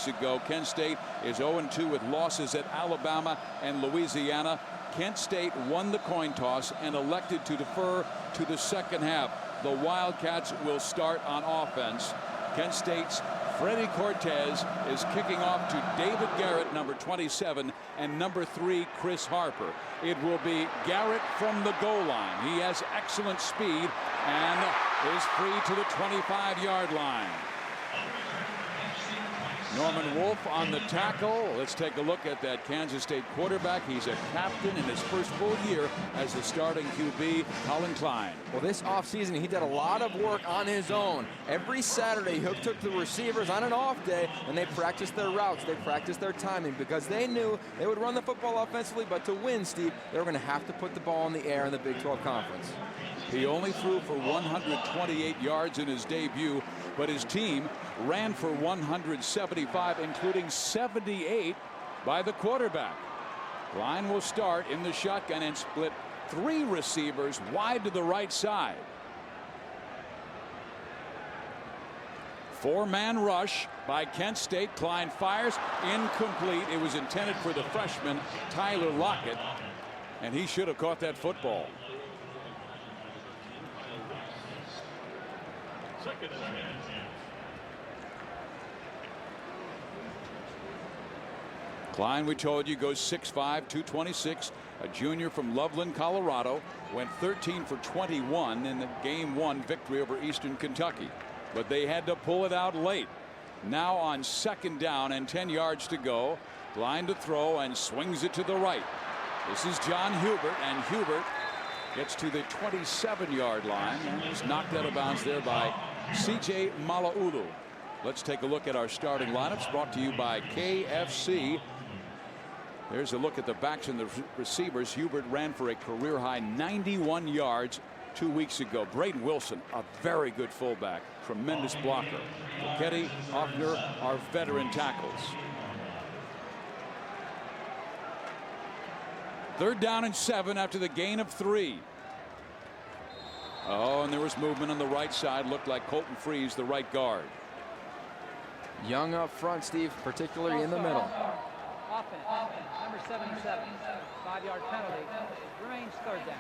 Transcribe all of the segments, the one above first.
weeks ago. Kent State is 0-2 with losses at Alabama and Louisiana. Kent State won the coin toss and elected to defer to the second half. The Wildcats will start on offense. Kent State's Freddie Cortez is kicking off to David Garrett, number 27, and number 3, Chris Harper. It will be Garrett from the goal line. He has excellent speed and is free to the 25-yard line. Norman Wolf on the tackle. Let's take a look at that Kansas State quarterback. He's a captain in his first full year as the starting QB, Colin Klein. Well, this offseason, he did a lot of work on his own. Every Saturday, he took the receivers on an off day, and they practiced their routes. They practiced their timing because they knew they would run the football offensively, but to win, Steve, they were going to have to put the ball in the air in the Big 12 Conference. He only threw for 128 yards in his debut, but his team ran for 175, including 78 by the quarterback. Klein will start in the shotgun and split 3 receivers wide to the right side. 4-man rush by Kent State. Klein fires, incomplete. It was intended for the freshman Tyler Lockett, and he should have caught that football. Klein, we told you, goes 6'5", 226, a junior from Loveland, Colorado. Went 13 for 21 in the Game 1 victory over Eastern Kentucky. But they had to pull it out late. Now on second down and 10 yards to go. Klein to throw and swings it to the right. This is John Hubert, and Hubert gets to the 27-yard line and is knocked out of bounds there by C.J. Malaulu. Let's take a look at our starting lineups, brought to you by KFC. There's a look at the backs and the receivers. Hubert ran for a career-high 91 yards 2 weeks ago. Braden Wilson, a very good fullback, tremendous blocker. Ketty, Hoffner are veteran tackles. 3rd down and 7 after the gain of 3. Oh, and there was movement on the right side. Looked like Colton Freeze, the right guard. Young up front, Steve, particularly in the middle. Offense, number 77, 5-yard penalty. Remains 3rd down.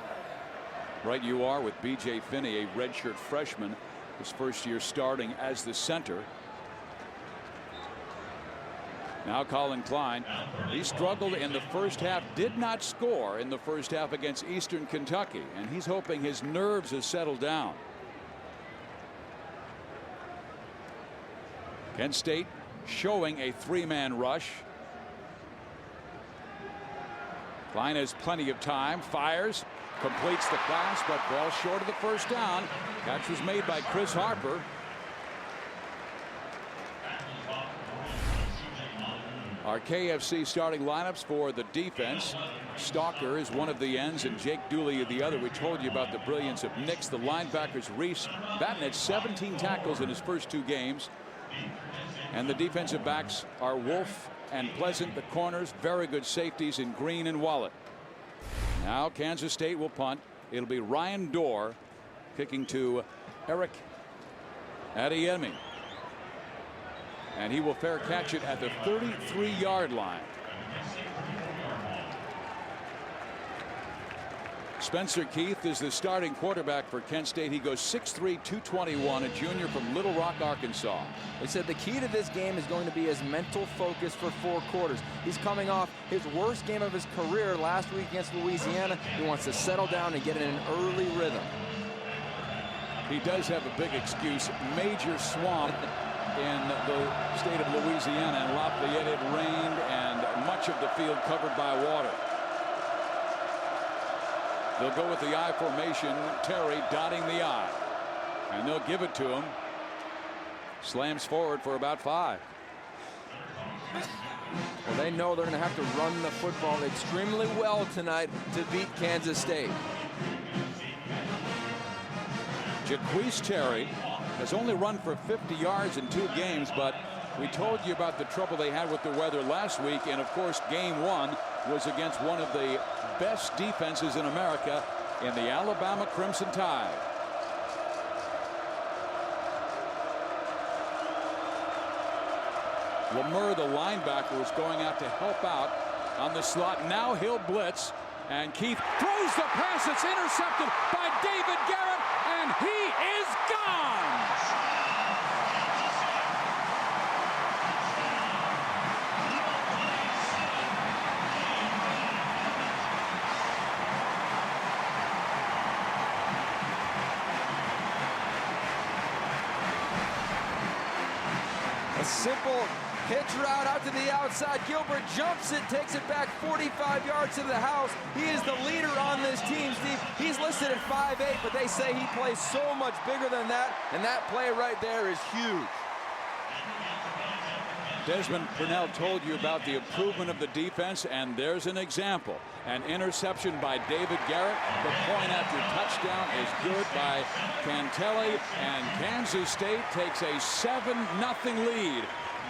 Right you are with B.J. Finney, a redshirt freshman, his first year starting as the center. Now Colin Klein. He struggled in the first half, did not score in the first half against Eastern Kentucky, and he's hoping his nerves have settled down. Kent State showing a 3-man rush. Klein has plenty of time, fires, completes the pass, but ball short of the first down. Catch was made by Chris Harper. Our KFC starting lineups for the defense. Stalker is one of the ends and Jake Dooley the other. We told you about the brilliance of Nix. The linebackers, Reese Batten had 17 tackles in his first 2 games. And the defensive backs are Wolf and Pleasant. The corners, very good safeties in Green and Wallet. Now Kansas State will punt. It'll be Ryan Dorr kicking to Eric Adeyemi. And he will fair catch it at the 33-yard line. Spencer Keith is the starting quarterback for Kent State. He goes 6'3", 221, a junior from Little Rock, Arkansas. They said the key to this game is going to be his mental focus for 4 quarters. He's coming off his worst game of his career last week against Louisiana. He wants to settle down and get in an early rhythm. He does have a big excuse. Major swamp in the state of Louisiana and Lafayette. It rained and much of the field covered by water. They'll go with the I formation. Terry dotting the I, and they'll give it to him. Slams forward for about 5. Well, they know they're going to have to run the football extremely well tonight to beat Kansas State. Jaquise Terry has only run for 50 yards in 2 games, but we told you about the trouble they had with the weather last week, and of course game 1 was against one of the best defenses in America in the Alabama Crimson Tide. Lemur, the linebacker, was going out to help out on the slot. Now he'll blitz, and Keith throws the pass. It's intercepted by David Garrett, and he is gone. A simple hitch route out to the outside. Gilbert jumps it, takes it back 45 yards to the house. He is the leader on this team, Steve. He's listed at 5'8", but they say he plays so much bigger than that, and that play right there is huge. Desmond Purnell told you about the improvement of the defense, and there's an example. An interception by David Garrett. The point after touchdown is good by Cantelli, and Kansas State takes a 7-0 lead.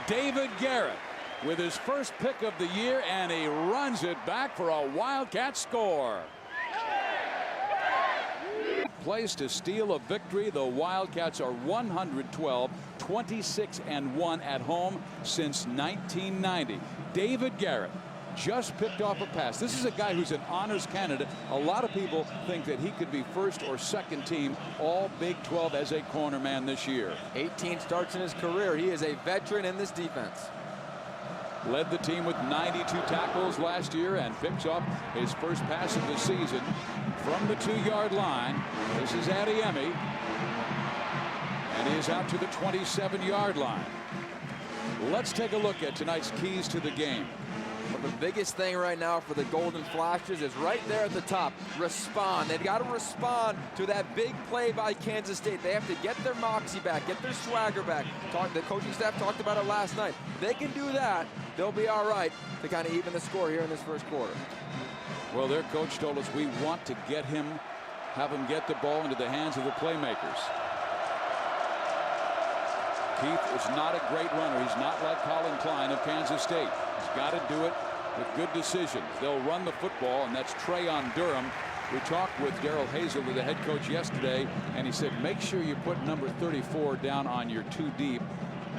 David Garrett with his first pick of the year, and he runs it back for a Wildcat score. Plays to steal a victory. The Wildcats are 112, 26-1 at home since 1990. David Garrett just picked off a pass. This is a guy who's an honors candidate. A lot of people think that he could be first or second team all Big 12 as a corner man this year. 18 starts in his career. He is a veteran in this defense. Led the team with 92 tackles last year and picks up his first pass of the season from the 2-yard line. This is Adeyemi, and he is out to the 27-yard line. Let's take a look at tonight's keys to the game. Well, the biggest thing right now for the Golden Flashes is right there at the top. Respond. They've got to respond to that big play by Kansas State. They have to get their moxie back, get their swagger back. The coaching staff talked about it last night. If they can do that, they'll be all right to kind of even the score here in this first quarter. Well, their coach told us we want to get him, have him get the ball into the hands of the playmakers. Keith is not a great runner. He's not like Colin Klein of Kansas State. He's got to do it with good decisions. They'll run the football, and that's Trayon Durham. We talked with Darrell Hazell, the head coach, yesterday, and he said, make sure you put number 34 down on your 2 deep.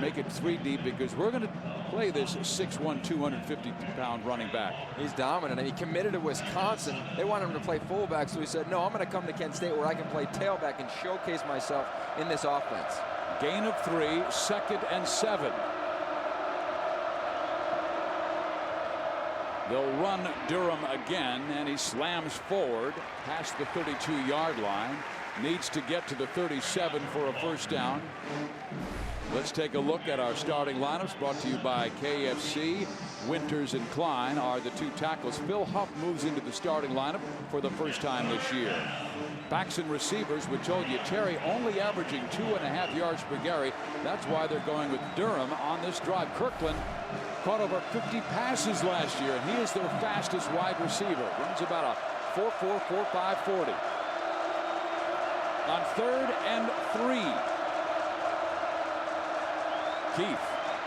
Make it 3 deep, because we're going to play this 6'1", 250-pound running back. He's dominant, and he committed to Wisconsin. They wanted him to play fullback, so he said, no, I'm going to come to Kent State where I can play tailback and showcase myself in this offense. Gain of 3, 2nd and 7. They'll run Durham again, and he slams forward past the 32-yard line. Needs to get to the 37 for a first down. Let's take a look at our starting lineups, brought to you by KFC. Winters and Klein are the 2 tackles. Phil Huff moves into the starting lineup for the first time this year. Backs and receivers, we told you, Terry only averaging 2.5 yards per carry. That's why they're going with Durham on this drive. Kirkland caught over 50 passes last year, and he is their fastest wide receiver. Runs about a 4.4, 4.5 40. On 3rd and 3. Keith,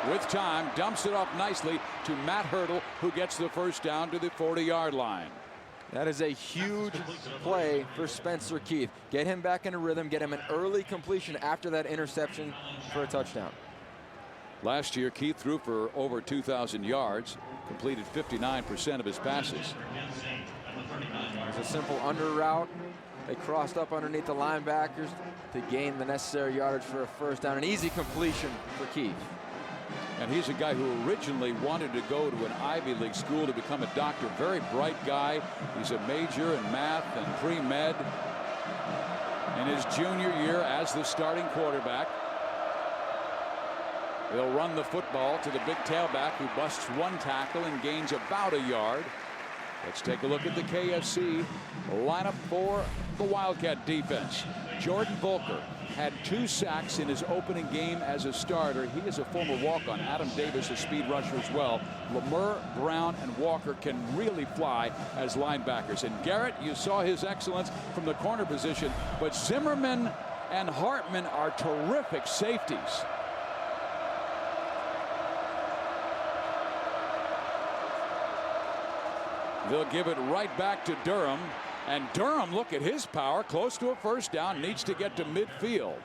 with time, dumps it off nicely to Matt Hurdle, who gets the first down to the 40-yard line. That is a huge play for Spencer Keith. Get him back into rhythm, get him an early completion after that interception for a touchdown. Last year, Keith threw for over 2,000 yards, completed 59% of his passes. It's a simple under route. They crossed up underneath the linebackers to gain the necessary yardage for a first down. An easy completion for Keith. And he's a guy who originally wanted to go to an Ivy League school to become a doctor. Very bright guy. He's a major in math and pre-med. In his junior year as the starting quarterback, they'll run the football to the big tailback, who busts 1 tackle and gains about a yard. Let's take a look at the KFC lineup for the Wildcat defense. Jordan Volker had 2 sacks in his opening game as a starter. He is a former walk-on. Adam Davis, a speed rusher as well. Lemur, Brown, and Walker can really fly as linebackers. And Garrett, you saw his excellence from the corner position, but Zimmerman and Hartman are terrific safeties. They'll give it right back to Durham. And Durham, look at his power, close to a first down, needs to get to midfield.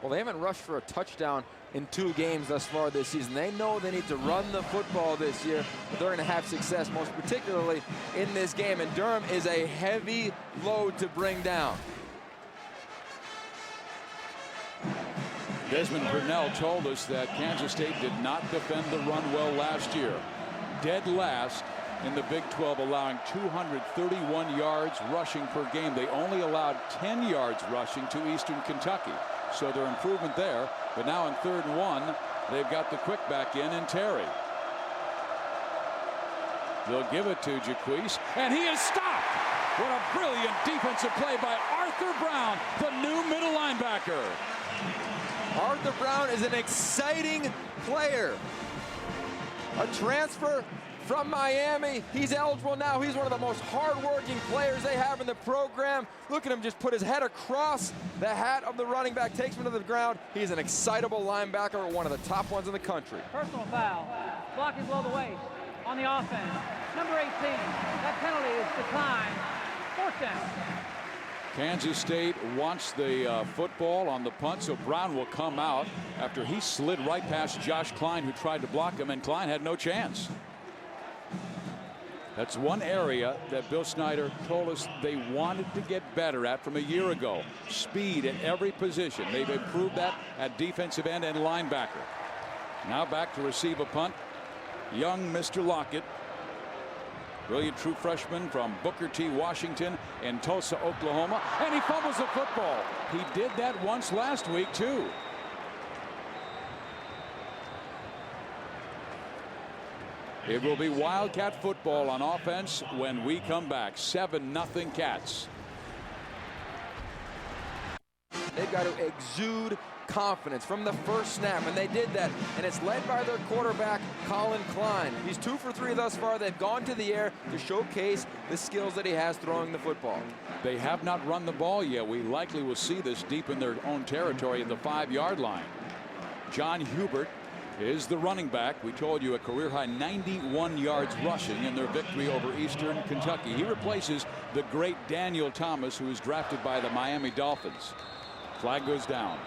Well, they haven't rushed for a touchdown in 2 games thus far this season. They know they need to run the football this year, but they're going to have success, most particularly in this game. And Durham is a heavy load to bring down. Desmond Purnell told us that Kansas State did not defend the run well last year. Dead last in the Big 12, allowing 231 yards rushing per game. They only allowed 10 yards rushing to Eastern Kentucky. So their improvement there. But now in 3rd and 1, they've got the quick back in Terry. They'll give it to Jaquise, and he is stopped. What a brilliant defensive play by Arthur Brown, the new middle linebacker. Arthur Brown is an exciting player. A transfer from Miami. He's eligible now. He's one of the most hard-working players they have in the program. Look at him just put his head across the hat of the running back, takes him to the ground. He's an excitable linebacker, one of the top ones in the country. Personal foul. Blocking below the waist on the offense. Number 18. That penalty is declined. 4th down. Kansas State wants the football on the punt, so Brown will come out after he slid right past Josh Klein, who tried to block him, and Klein had no chance. That's one area that Bill Snyder told us they wanted to get better at from a year ago. Speed at every position. They've improved that at defensive end and linebacker. Now back to receive a punt. Young Mr. Lockett. Brilliant true freshman from Booker T. Washington in Tulsa, Oklahoma. And he fumbles the football. He did that once last week, too. It will be Wildcat football on offense when we come back. 7-0 Cats. They've got to exude confidence from the first snap, and they did that. And it's led by their quarterback, Colin Klein. He's 2 for 3 thus far. They've gone to the air to showcase the skills that he has throwing the football. They have not run the ball yet. We likely will see this deep in their own territory at the 5-yard line. John Hubert is the running back. We told you a career-high 91 yards rushing in their victory over Eastern Kentucky. He replaces the great Daniel Thomas, who was drafted by the Miami Dolphins. Flag goes down.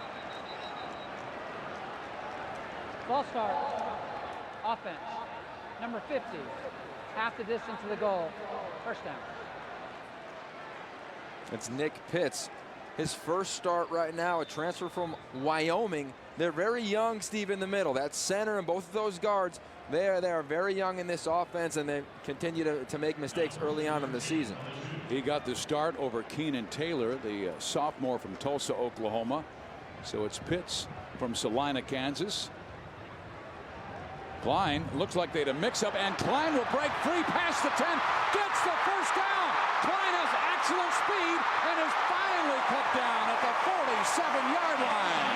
Ball start. Offense. Number 50. Half the distance to the goal. 1st down. It's Nick Pitts. His first start right now, a transfer from Wyoming. They're very young, Steve, in the middle. That center and both of those guards, they are very young in this offense, and they continue to make mistakes early on in the season. He got the start over Keenan Taylor, the sophomore from Tulsa, Oklahoma. So it's Pitts from Salina, Kansas. Klein looks like they had a mix-up, and Klein will break free past the 10, gets the 1st down. Klein has excellent speed and is finally cut down at the 47-yard line.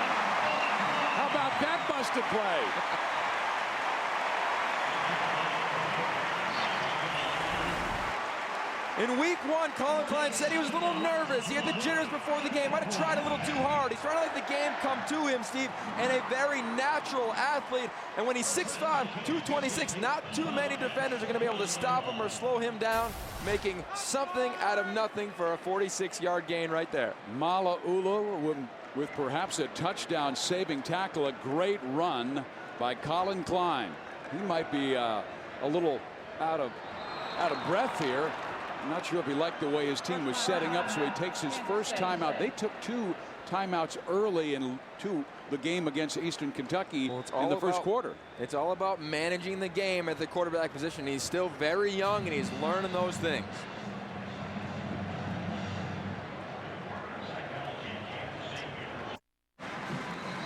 How about that busted play? In week 1, Colin Klein said he was a little nervous. He had the jitters before the game. Might have tried a little too hard. He's trying to let the game come to him, Steve, and a very natural athlete. And when he's 6'5", 226, not too many defenders are going to be able to stop him or slow him down, making something out of nothing for a 46-yard gain right there. Mala'ula with perhaps a touchdown saving tackle. A great run by Colin Klein. He might be a little out of breath here. I'm not sure if he liked the way his team was setting up, so he takes his first timeout. They took 2 timeouts early into the game against Eastern Kentucky in the first quarter. It's all about managing the game at the quarterback position. He's still very young, and he's learning those things.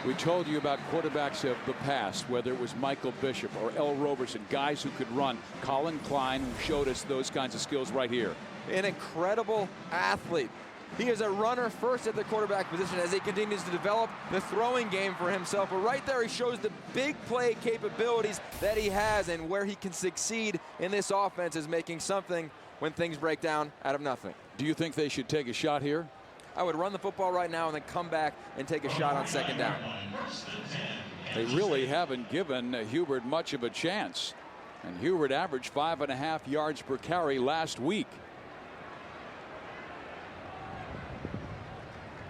We told you about quarterbacks of the past, whether it was Michael Bishop or L. Roberson, guys who could run. Colin Klein, who showed us those kinds of skills right here. An incredible athlete. He is a runner first at the quarterback position as he continues to develop the throwing game for himself. But right there, he shows the big play capabilities that he has, and where he can succeed in this offense is making something when things break down out of nothing. Do you think they should take a shot here? I would run the football right now and then come back and take a shot on 2nd down. They really haven't given Hubert much of a chance. And Hubert averaged 5.5 yards per carry last week.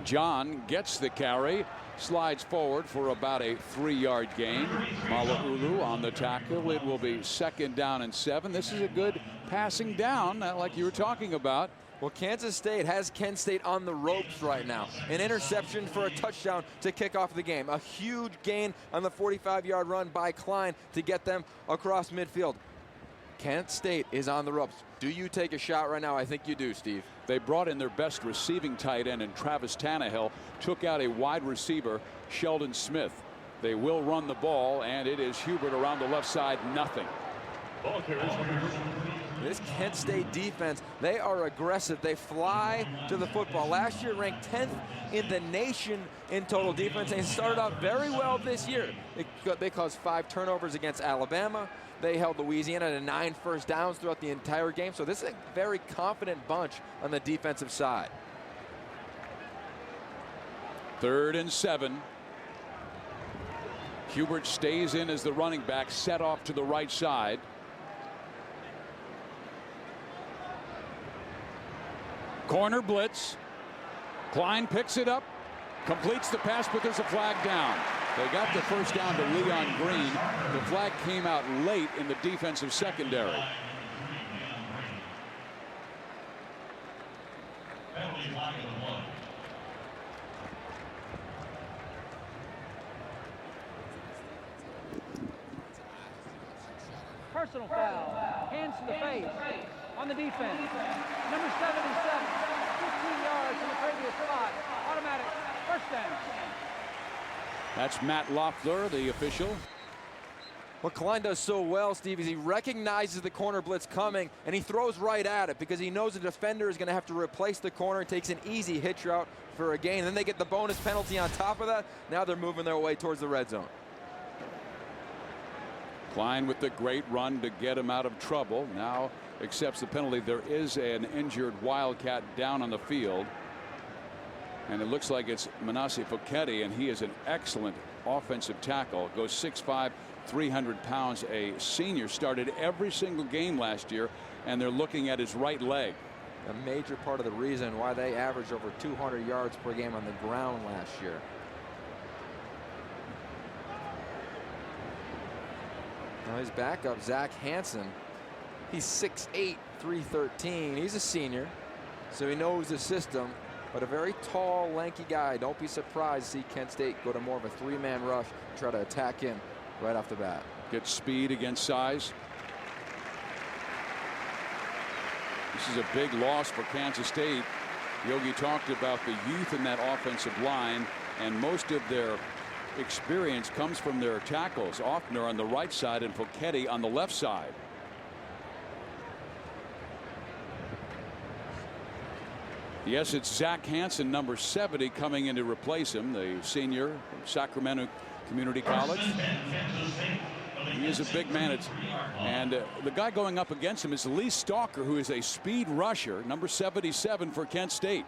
John gets the carry, slides forward for about a 3-yard gain. Mala'ulu on the tackle. It will be 2nd down and 7. This is a good passing down, like you were talking about. Well, Kansas State has Kent State on the ropes right now. An interception for a touchdown to kick off the game. A huge gain on the 45-yard run by Klein to get them across midfield. Kent State is on the ropes. Do you take a shot right now? I think you do, Steve. They brought in their best receiving tight end in Travis Tannehill, took out a wide receiver, Sheldon Smith. They will run the ball, and it is Hubert around the left side, nothing. This Kent State defense, they are aggressive. They fly to the football. Last year ranked 10th in the nation in total defense, and started out very well this year. They caused 5 turnovers against Alabama. They held Louisiana to 9 first downs throughout the entire game. So this is a very confident bunch on the defensive side. 3rd and 7. Hubert stays in as the running back, set off to the right side. Corner blitz. Klein picks it up, completes the pass, but there's a flag down. They got the first down to Leon Green. The flag came out late in the defensive secondary. Personal foul. Hands to the face on the defense. Number 77. 15 yards from the previous spot. Automatic first down. That's Matt Loeffler, the official. What Klein does so well, Steve, is he recognizes the corner blitz coming, and he throws right at it because he knows the defender is going to have to replace the corner and takes an easy hitch route for a gain. And then they get the bonus penalty on top of that. Now they're moving their way towards the red zone. Klein with the great run to get him out of trouble. Now accepts the penalty. There is an injured Wildcat down on the field. And it looks like it's Manasseh Fouquetti, and he is an excellent offensive tackle. Goes 6'5", 300 pounds. A senior, started every single game last year, and they're looking at his right leg. A major part of the reason why they averaged over 200 yards per game on the ground last year. Now his backup, Zach Hansen, he's 6'8", 313. He's a senior, so he knows the system. But a very tall, lanky guy. Don't be surprised to see Kent State go to more of a 3-man rush, try to attack him right off the bat. Gets speed against size. This is a big loss for Kansas State. Yogi talked about the youth in that offensive line, and most of their experience comes from their tackles. Offner on the right side and Fouquetti on the left side. Yes, it's Zach Hansen, number 70, coming in to replace him, the senior from Sacramento Community College. He is a big man. And the guy going up against him is Lee Stalker, who is a speed rusher, number 77 for Kent State.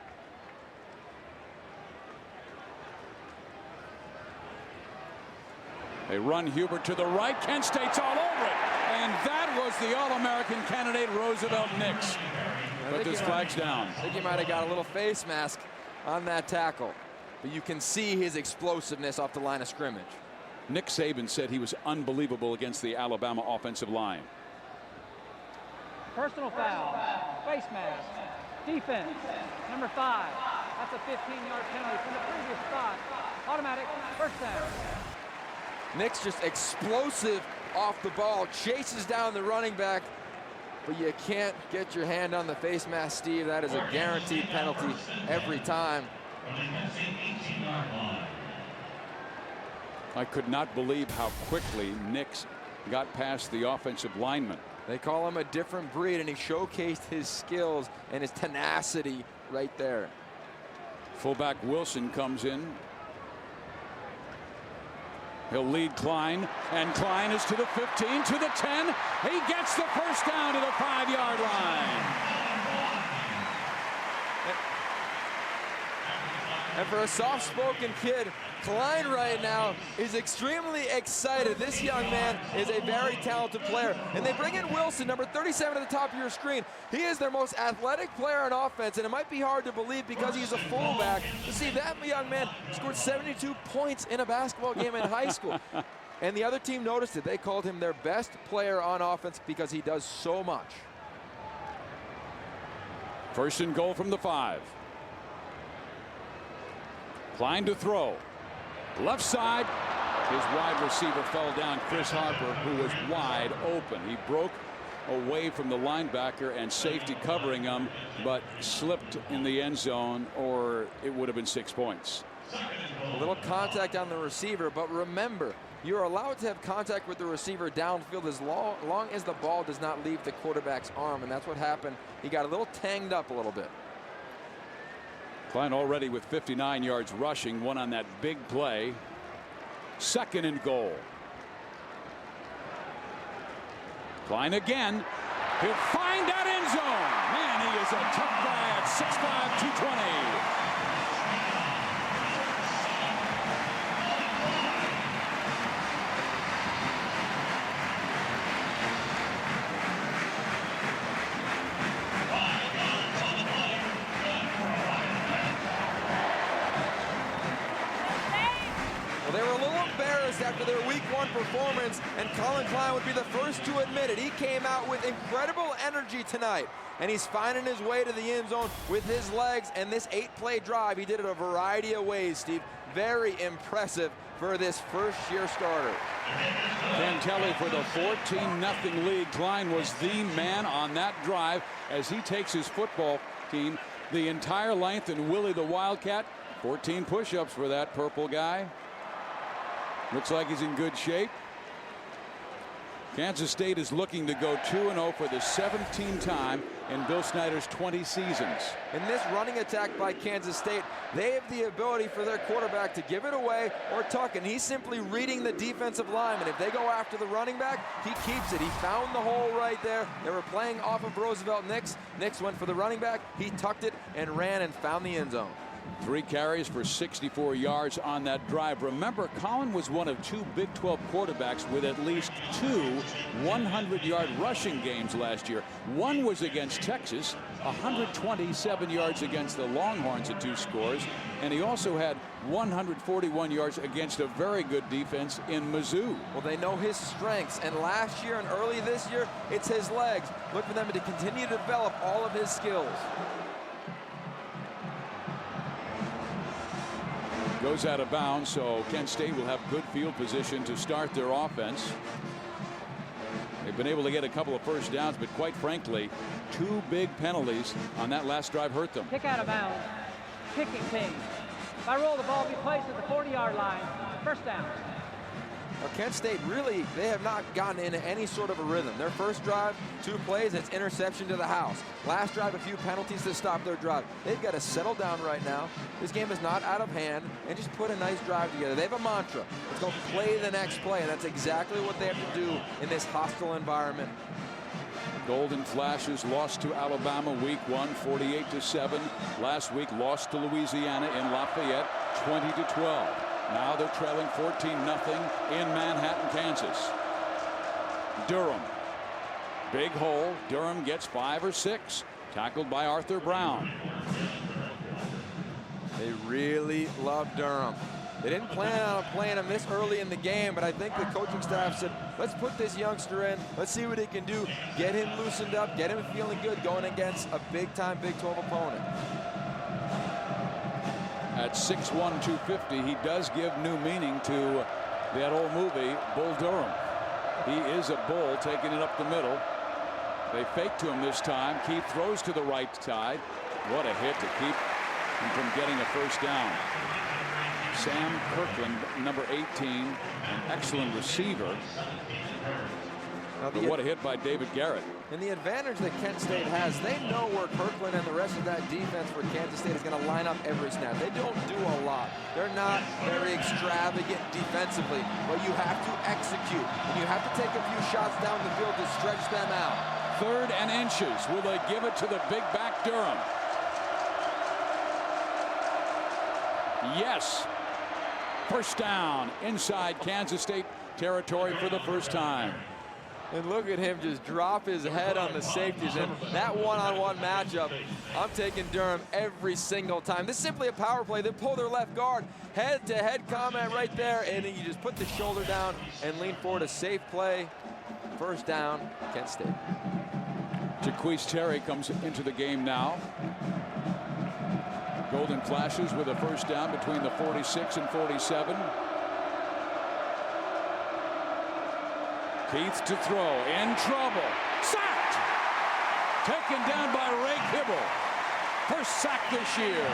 They run Hubert to the right. Kent State's all over it. And that was the All-American candidate, Roosevelt Nix. But this flag's down. I think he might have got a little face mask on that tackle. But you can see his explosiveness off the line of scrimmage. Nick Saban said he was unbelievable against the Alabama offensive line. Personal foul. Face mask. Defense. Number 5. That's a 15-yard penalty from the previous spot. Automatic first down. Nick's just explosive off the ball. Chases down the running back. But you can't get your hand on the face mask, Steve. That is a guaranteed penalty every time. I could not believe how quickly Nix got past the offensive lineman. They call him a different breed, and he showcased his skills and his tenacity right there. Fullback Wilson comes in. He'll lead Klein, and Klein is to the 15, to the 10. He gets the first down to the 5-yard line. And for a soft-spoken kid, Klein right now is extremely excited. This young man is a very talented player. And they bring in Wilson, number 37 at the top of your screen. He is their most athletic player on offense, and it might be hard to believe because he's a fullback to see that young man scored 72 points in a basketball game in high school. And the other team noticed it. They called him their best player on offense because he does so much. First and goal from the 5. Klein to throw. Left side. His wide receiver fell down. Chris Harper, who was wide open. He broke away from the linebacker and safety covering him, but slipped in the end zone, or it would have been 6 points. A little contact on the receiver, but remember, you're allowed to have contact with the receiver downfield as long as the ball does not leave the quarterback's arm, and that's what happened. He got a little tanged up a little bit. Klein already with 59 yards rushing, one on that big play. Second and goal. Klein again. He'll find that end zone. Man, he is a tough guy at 6'5", 220. After their week 1 performance, and Collin Klein would be the first to admit it. He came out with incredible energy tonight, and he's finding his way to the end zone with his legs. And this 8-play drive, he did it a variety of ways, Steve. Very impressive for this first-year starter. Cantelli for the 14-0 lead. Klein was the man on that drive as he takes his football team the entire length, and Willie the Wildcat, 14 push-ups for that purple guy. Looks like he's in good shape. Kansas State is looking to go 2-0 for the 17th time in Bill Snyder's 20 seasons. In this running attack by Kansas State, they have the ability for their quarterback to give it away or tuck, and he's simply reading the defensive lineman. If they go after the running back, he keeps it. He found the hole right there. They were playing off of Roosevelt Nix. Nix went for the running back. He tucked it and ran and found the end zone. 3 carries for 64 yards on that drive. Remember, Collin was one of 2 Big 12 quarterbacks with at least 2 100-yard rushing games last year. One was against Texas, 127 yards against the Longhorns at 2 scores, and he also had 141 yards against a very good defense in Mizzou. Well, they know his strengths, and last year and early this year, it's his legs. Look for them to continue to develop all of his skills. Goes out of bounds, so Kent State will have good field position to start their offense. They've been able to get a couple of first downs, but quite frankly, 2 big penalties on that last drive hurt them. Kick out of bounds. Kicking team. If I roll the ball, be placed at the 40-yard line. First down. Well, Kent State really, they have not gotten into any sort of a rhythm. Their first drive, 2 plays, it's interception to the house. Last drive, a few penalties to stop their drive. They've got to settle down right now. This game is not out of hand, and just put a nice drive together. They have a mantra. Let's go play the next play, and that's exactly what they have to do in this hostile environment. Golden Flashes lost to Alabama week 1, 48-7. Last week, lost to Louisiana in Lafayette, 20-12. Now they're trailing 14-0 in Manhattan, Kansas. Durham. Big hole. Durham gets 5 or 6. Tackled by Arthur Brown. They really love Durham. They didn't plan on playing him this early in the game, but I think the coaching staff said, let's put this youngster in. Let's see what he can do. Get him loosened up. Get him feeling good going against a big-time Big 12 opponent. At 6'1", 250, he does give new meaning to that old movie, Bull Durham. He is a bull, taking it up the middle. They fake to him this time. Keith throws to the right side. What a hit to keep him from getting a first down. Sam Kirkland, number 18, an excellent receiver. But what a hit by David Garrett. And the advantage that Kent State has, they know where Kirkland and the rest of that defense for Kansas State is going to line up every snap. They don't do a lot. They're not very extravagant defensively, but you have to execute. And you have to take a few shots down the field to stretch them out. 3rd and inches. Will they give it to the big back Durham? Yes. First down inside Kansas State territory for the first time. And look at him just drop his head on the safeties. And that one-on-one matchup, I'm taking Durham every single time. This is simply a power play. They pull their left guard, head-to-head combat right there, and then you just put the shoulder down and lean forward. A safe play. First down, Kent State. Jaquise Terry comes into the game now. Golden Flashes with a first down between the 46 and 47. Keith to throw, in trouble, sacked, taken down by Ray Kibble. First sack this year.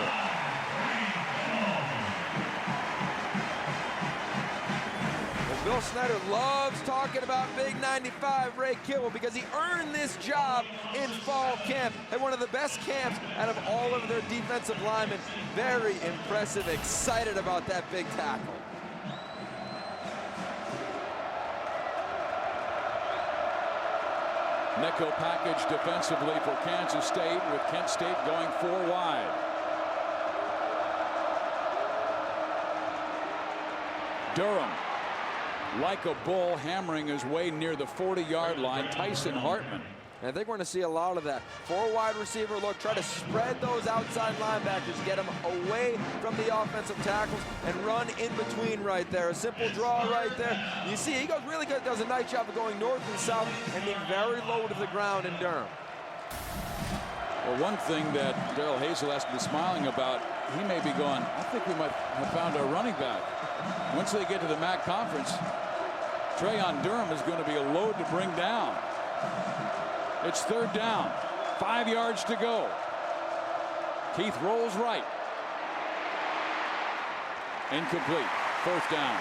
Well, Bill Snyder loves talking about Big 95 Ray Kibble because he earned this job in fall camp at one of the best camps out of all of their defensive linemen. Very impressive, excited about that big tackle. Nickel package defensively for Kansas State, with Kent State going 4 wide. Durham, like a bull, hammering his way near the 40-yard line. Tyson Hartman. And I think we're going to see a lot of that. 4 wide receiver look, try to spread those outside linebackers, get them away from the offensive tackles, and run in between right there. A simple draw right there. You see, he goes really good, does a nice job of going north and south and being very low to the ground in Durham. Well, one thing that Darrell Hazel has to be smiling about, he may be going, I think we might have found our running back. Once they get to the MAC conference, Trayon Durham is going to be a load to bring down. It's third down, 5 yards to go. Keith rolls right. Incomplete. First down.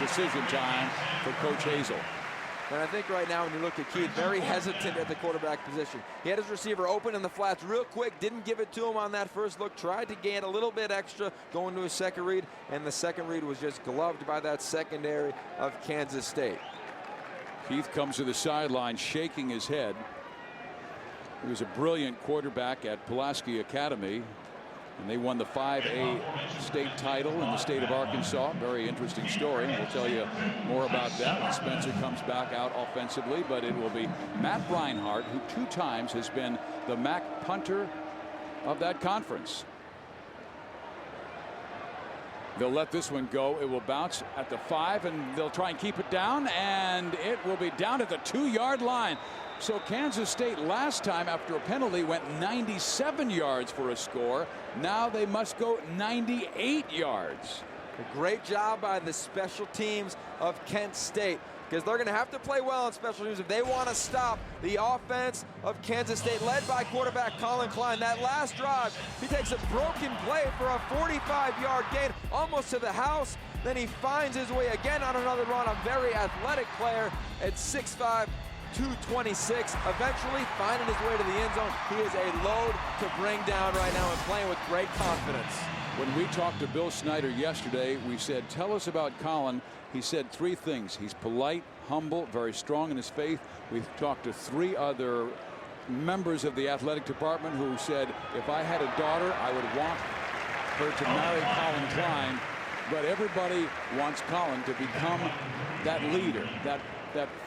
Decision time for Coach Hazel. And I think right now when you look at Keith, very hesitant at the quarterback position. He had his receiver open in the flats real quick, didn't give it to him on that first look, tried to gain a little bit extra going to his second read, and the second read was just gloved by that secondary of Kansas State. Keith comes to the sideline shaking his head. He was a brilliant quarterback at Pulaski Academy, and they won the 5A state title in the state of Arkansas. Very interesting story. We'll tell you more about that when Spencer comes back out offensively, but it will be Matt Reinhardt, who 2 times has been the MAC punter of that conference. They'll let this one go. It will bounce at the 5, and they'll try and keep it down, and it will be down at the 2-yard line. So Kansas State last time after a penalty went 97 yards for a score. Now they must go 98 yards. A great job by the special teams of Kent State, because they're going to have to play well on special teams if they want to stop the offense of Kansas State, led by quarterback Colin Klein. That last drive, he takes a broken play for a 45-yard gain, almost to the house. Then he finds his way again on another run. A very athletic player at 6'5", 226, eventually finding his way to the end zone. He is a load to bring down right now and playing with great confidence. When we talked to Bill Snyder yesterday, we said, tell us about Colin. He said 3 things. He's polite, humble, very strong in his faith. We've talked to 3 other members of the athletic department who said, if I had a daughter, I would want her to marry Colin Klein. But everybody wants Colin to become that leader, that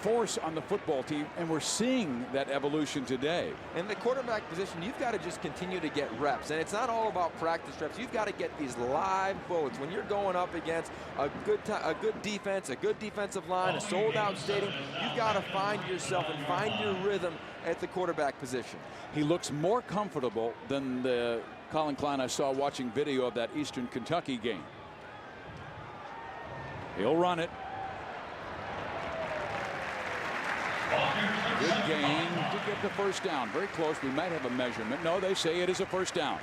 force on the football team, and we're seeing that evolution today. In the quarterback position, you've got to just continue to get reps, and it's not all about practice reps. You've got to get these live bullets when you're going up against a good defense, a good defensive line, a sold-out stadium. You've got to find yourself and find your rhythm at the quarterback position. He looks more comfortable than the Colin Klein I saw watching video of that Eastern Kentucky game. He'll run it. Good gain to get the first down. Very close. We might have a measurement. No, they say it is a first down.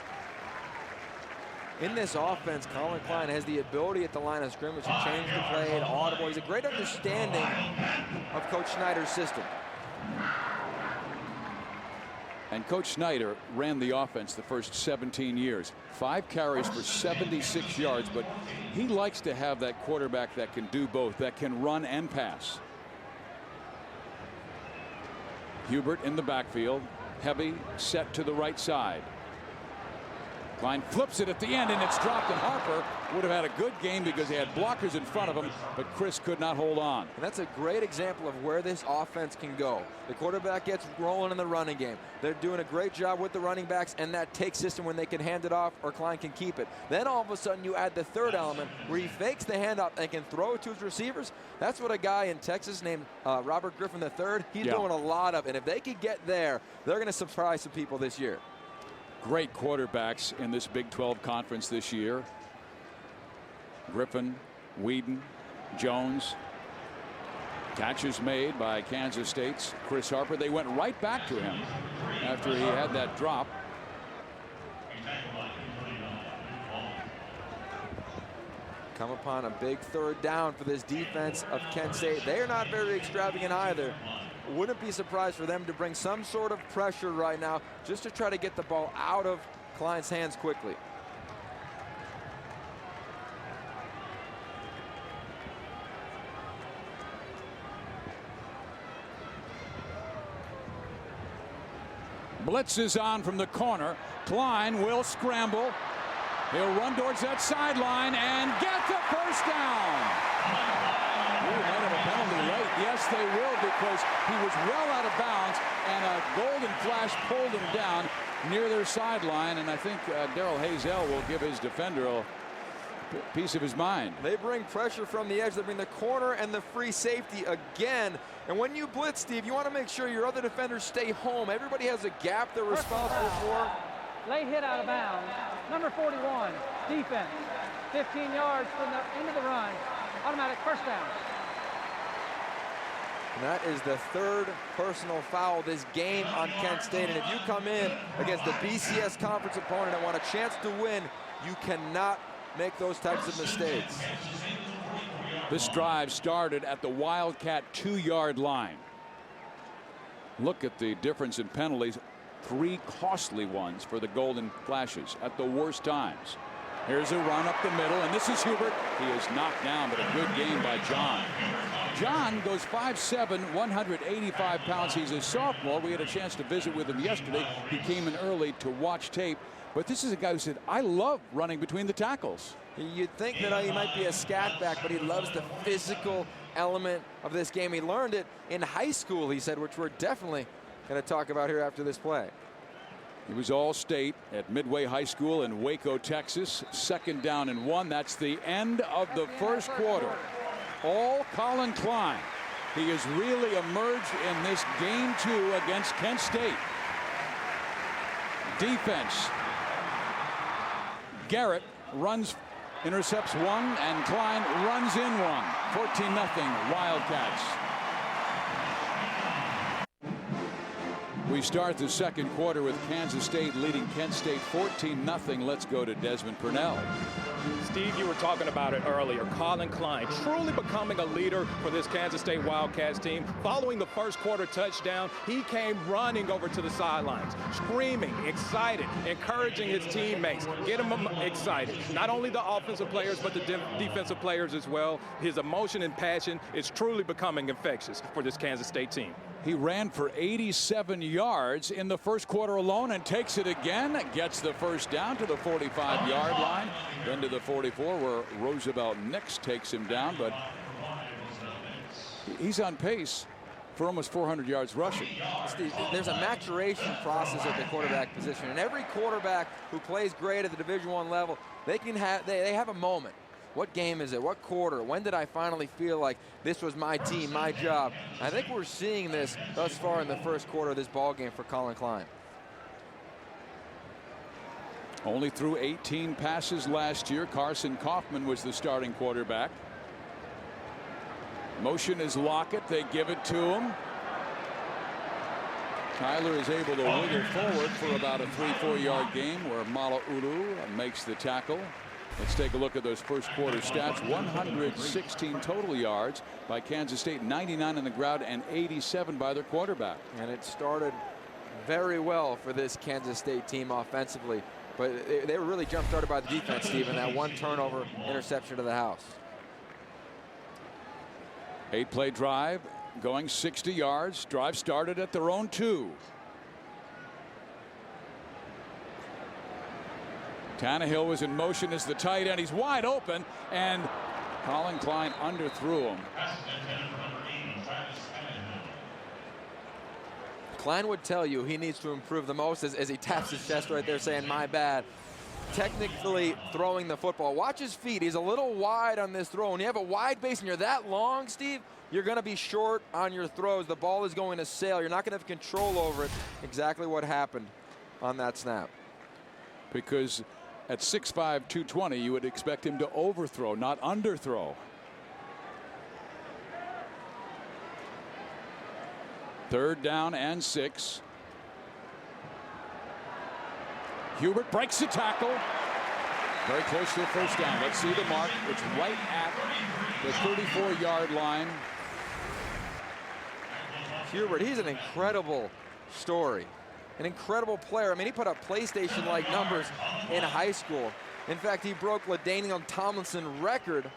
In this offense, Colin Klein has the ability at the line of scrimmage to change the play and audible. He's a great understanding of Coach Snyder's system. And Coach Snyder ran the offense the first 17 years. 5 carries for 76 yards, but he likes to have that quarterback that can do both, that can run and pass. Hubert in the backfield, heavy, set to the right side. Klein flips it at the end, and it's dropped, and Harper would have had a good game because he had blockers in front of him, but Chris could not hold on. And that's a great example of where this offense can go. The quarterback gets rolling in the running game. They're doing a great job with the running backs and that take system when they can hand it off or Klein can keep it. Then all of a sudden you add the third element where he fakes the handoff and can throw it to his receivers. That's what a guy in Texas named Robert Griffin III, he's doing a lot of. And if they could get there, they're going to surprise some people this year. Great quarterbacks in this Big 12 conference this year. Griffin, Whedon, Jones. Catches made by Kansas State's Chris Harper. They went right back to him after he had that drop. Come upon a big third down for this defense of Kent State. They are not very extravagant either. Wouldn't be surprised for them to bring some sort of pressure right now just to try to get the ball out of Klein's hands quickly. Blitz is on from the corner. Klein will scramble. He'll run towards that sideline and get the first down. They might have a penalty late. Yes, they will, because he was well out of bounds, and a golden flash pulled him down near their sideline. And I think Darrell Hazell will give his defender a piece of his mind. They bring pressure from the edge. They bring the corner and the free safety again. And when you blitz, Steve, you want to make sure your other defenders stay home. Everybody has a gap they're responsible for. Late hit out of bounds. Number 41, defense. 15 yards from the end of the run. Automatic first down. And that is the third personal foul this game on Kent State. And if you come in against the BCS conference opponent and want a chance to win, you cannot make those types of mistakes. This drive started at the Wildcat 2-yard line. Look at the difference in penalties. 3 costly ones for the Golden Flashes at the worst times. Here's a run up the middle, and this is Hubert. He is knocked down, but a good game by John. John goes 5'7", 185 pounds. He's a sophomore. We had a chance to visit with him yesterday. He came in early to watch tape. But this is a guy who said, I love running between the tackles. You'd think that he might be a scat back, but he loves the physical element of this game. He learned it in high school, he said, which we're definitely going to talk about here after this play. He was All-State at Midway High School in Waco, Texas. 2nd down and 1. That's the end of the first quarter. All Collin Klein. He has really emerged in this game 2 against Kent State. Defense. Garrett runs, intercepts 1, and Klein runs in 1. 14-0 Wildcats. We start the second quarter with Kansas State leading Kent State 14-0. Let's go to Desmond Purnell. Steve, you were talking about it earlier. Collin Klein truly becoming a leader for this Kansas State Wildcats team. Following the first quarter touchdown, he came running over to the sidelines, screaming, excited, encouraging his teammates, getting them excited. Not only the offensive players, but the defensive players as well. His emotion and passion is truly becoming infectious for this Kansas State team. He ran for 87 yards in the first quarter alone and takes it again. Gets the first down to the 45-yard line. Then to the 44 where Roosevelt Nix takes him down. But he's on pace for almost 400 yards rushing. Steve, there's a maturation process at the quarterback position. And every quarterback who plays great at the Division I level, they have a moment. What game is it? What quarter? When did I finally feel like this was my team, my job? I think we're seeing this thus far in the first quarter of this ball game for Collin Klein. Only threw 18 passes last year. Carson Kaufman was the starting quarterback. Motion is Lockett. They give it to him. Tyler is able to wiggle forward for about a 3-4 yard game where Mala'ulu makes the tackle. Let's take a look at those first quarter stats. 116 total yards by Kansas State, 99 on the ground, and 87 by their quarterback. And it started very well for this Kansas State team offensively. But they were really jump-started by the defense, Steve, and that 1 turnover interception to the house. 8-play drive going 60 yards. Drive started at their own 2. Tannehill was in motion as the tight end. He's wide open, and Colin Klein underthrew him. Klein would tell you he needs to improve the most as he taps his chest right there saying, my bad. Technically throwing the football. Watch his feet. He's a little wide on this throw. When you have a wide base and you're that long, Steve, you're going to be short on your throws. The ball is going to sail. You're not going to have control over it. Exactly what happened on that snap. Because at 6'5", 220, you would expect him to overthrow, not underthrow. Third down and 6. Hubert breaks the tackle. Very close to the first down. Let's see the mark. It's right at the 34-yard line. Hubert, he's an incredible story. An incredible player. I mean, he put up PlayStation-like numbers in high school. In fact, he broke LaDainian Tomlinson record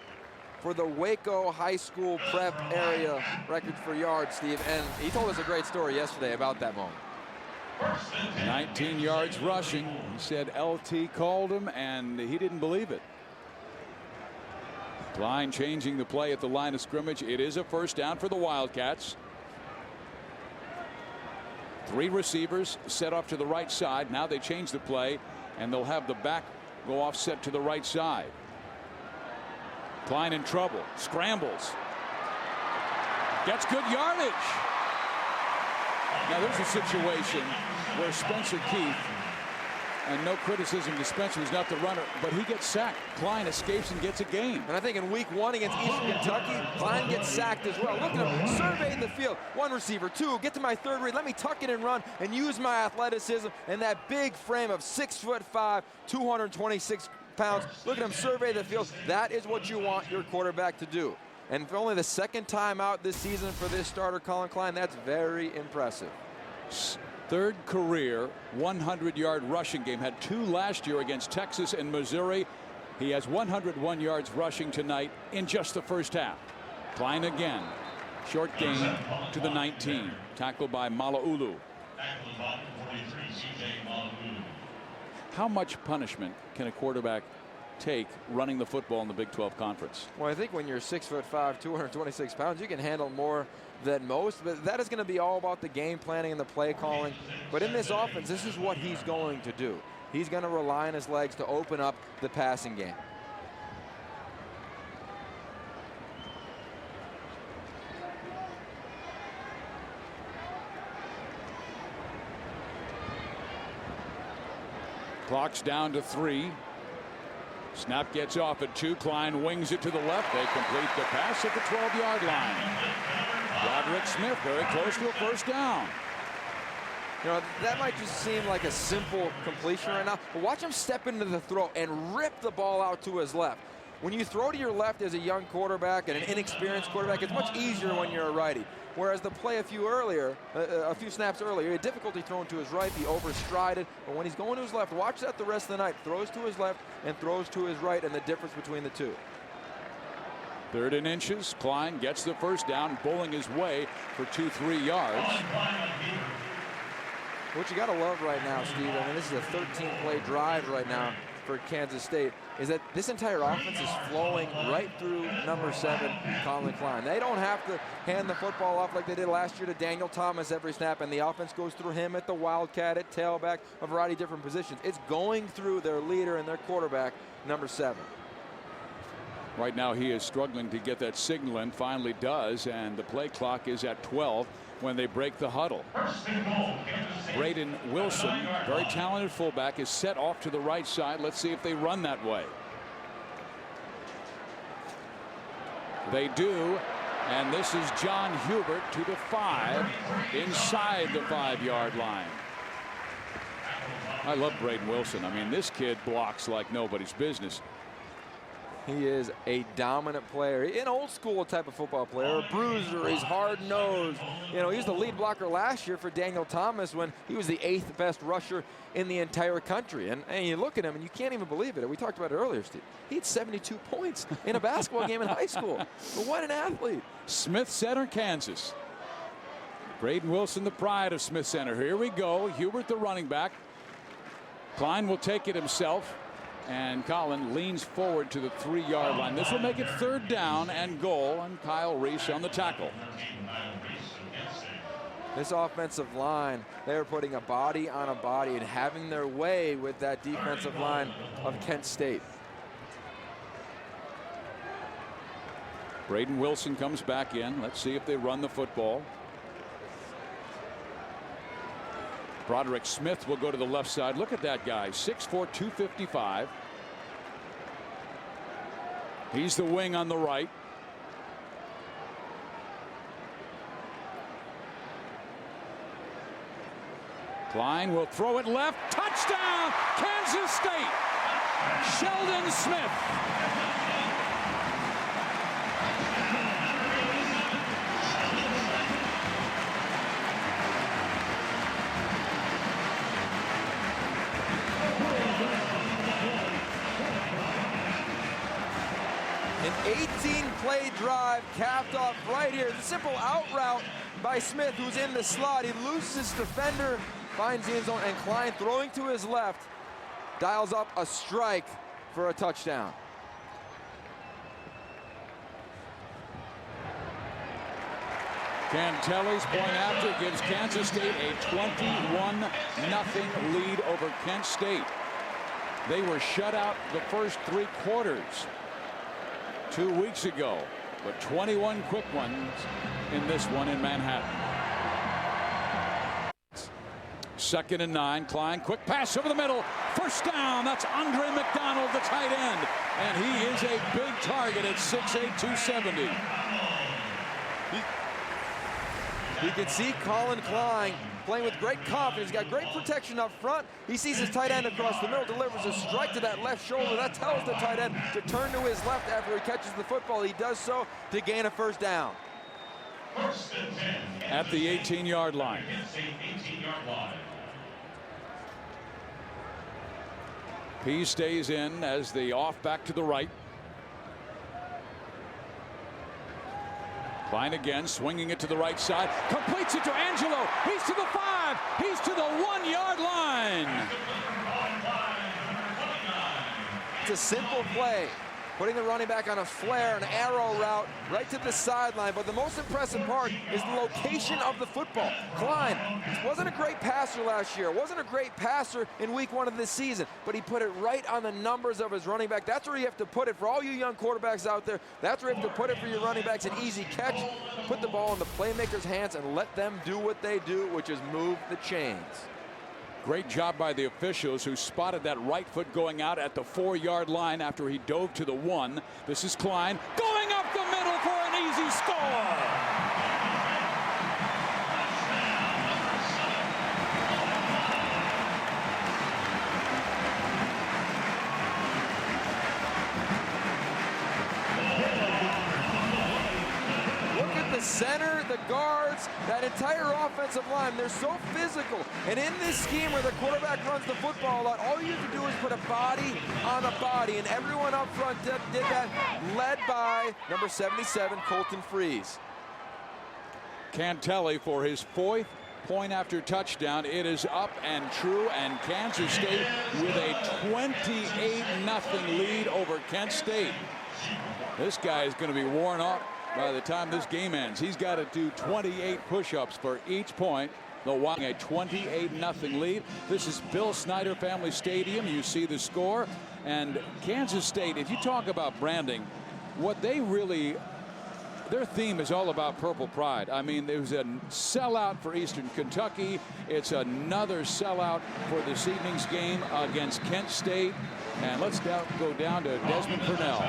for the Waco High School prep area record for yards, Steve. And he told us a great story yesterday about that moment. 19 yards rushing. He said LT called him, and he didn't believe it. Klein changing the play at the line of scrimmage. It is a first down for the Wildcats. 3 receivers set off to the right side. Now they change the play, and they'll have the back go offset to the right side. Klein in trouble. Scrambles. Gets good yardage. Now there's a situation where Spencer Keith, and no criticism to Spencer, who's not the runner, but he gets sacked. Klein escapes and gets a gain. And I think in week 1 against Eastern Kentucky, Klein gets sacked as well. Look at him surveying the field. 1 receiver, 2, get to my 3rd read. Let me tuck it and run and use my athleticism and that big frame of 6'5", 226 pounds. Look at him survey the field. That is what you want your quarterback to do. And for only the 2nd time out this season for this starter, Colin Klein, that's very impressive. 3rd career 100-yard rushing game. Had 2 last year against Texas and Missouri. He has 101 yards rushing tonight in just the first half. Klein again. Short gain to the 19. Tackled by Malaulu. How much punishment can a quarterback take running the football in the Big 12 Conference? Well, I think when you're 6'5", 226 pounds, you can handle more than most, but that is going to be all about the game planning and the play calling. But in this offense, this is what he's going to do. He's going to rely on his legs to open up the passing game. Clock's down to 3. Snap gets off at 2. Klein wings it to the left. They complete the pass at the 12-yard line. Roderick Smith very close to a first down. You know, that might just seem like a simple completion right now, but watch him step into the throw and rip the ball out to his left. When you throw to your left as a young quarterback and an inexperienced quarterback, it's much easier when you're a righty. Whereas the play a few snaps earlier, he had difficulty throwing to his right, he overstrided, but when he's going to his left, watch that the rest of the night. Throws to his left and throws to his right, and the difference between the two. 3rd and inches. Klein gets the first down, bowling his way for 2-3 yards. What you got to love right now, Steve, I mean, this is a 13-play drive right now for Kansas State, is that this entire offense is flowing right through number 7, Colin Klein. They don't have to hand the football off like they did last year to Daniel Thomas every snap, and the offense goes through him at the Wildcat, at tailback, a variety of different positions. It's going through their leader and their quarterback, number 7. Right now he is struggling to get that signal in, finally does, and the play clock is at 12 when they break the huddle. Braden Wilson, very talented fullback, is set off to the right side. Let's see if they run that way. They do, and this is John Hubert to the 5 inside the 5-yard line. I love Braden Wilson. I mean, this kid blocks like nobody's business. He is a dominant player, an old school type of football player, a bruiser. He's hard-nosed. You know, he was the lead blocker last year for Daniel Thomas when he was the 8th best rusher in the entire country. And you look at him and you can't even believe it. We talked about it earlier, Steve. He had 72 points in a basketball game in high school. But what an athlete. Smith Center, Kansas. Braden Wilson, the pride of Smith Center. Here we go. Hubert, the running back. Klein will take it himself. And Collin leans forward to the 3-yard line. This will make it 3rd down and goal, and Kyle Reese on the tackle. This offensive line, they're putting a body on a body and having their way with that defensive line of Kent State. Braden Wilson comes back in. Let's see if they run the football. Broderick Smith will go to the left side. Look at that guy, 6'4", 255. He's the wing on the right. Klein will throw it left. Touchdown, Kansas State. Sheldon Smith. An 18-play drive capped off right here. The simple out route by Smith, who's in the slot. He loses his defender, finds the end zone, and Klein throwing to his left dials up a strike for a touchdown. Cantelli's point after gives Kansas State a 21-0 lead over Kent State. They were shut out the first 3 quarters 2 weeks ago, but 21 quick ones in this one in Manhattan. 2nd and 9. Klein, quick pass over the middle. 1st down. That's Andre McDonald, the tight end. And he is a big target at 6'8", 270. You can see Collin Klein playing with great confidence. He's got great protection up front. He sees his tight end across the middle, delivers a strike to that left shoulder. That tells the tight end to turn to his left after he catches the football. He does so to gain a 1st down. At the 18-yard line. P stays in as the off back to the right. Klein again, swinging it to the right side, completes it to Angelo. He's to the 5. He's to the 1-yard line. It's a simple play, putting the running back on a flare, an arrow route right to the sideline. But the most impressive part is the location of the football. Klein wasn't a great passer last year, wasn't a great passer in week 1 of this season, but he put it right on the numbers of his running back. That's where you have to put it for all you young quarterbacks out there. That's where you have to put it for your running backs. An easy catch, put the ball in the playmaker's hands and let them do what they do, which is move the chains. Great job by the officials who spotted that right foot going out at the 4-yard line after he dove to the 1. This is Klein going up the middle for an easy score. Center, the guards, that entire offensive line, they're so physical. And in this scheme where the quarterback runs the football a lot, all you have to do is put a body on a body. And everyone up front did that, led by number 77, Colton Freeze. Cantelli for his 4th point after touchdown. It is up and true, and Kansas State with a 28-0 lead over Kent State. This guy is going to be worn off by the time this game ends. He's got to do 28 push-ups for each point. They'll walk a 28-0 lead. This is Bill Snyder Family Stadium. You see the score. And Kansas State, if you talk about branding, what they really, their theme is all about purple pride. I mean, there was a sellout for Eastern Kentucky. It's another sellout for this evening's game against Kent State. And let's go down to Desmond Purnell.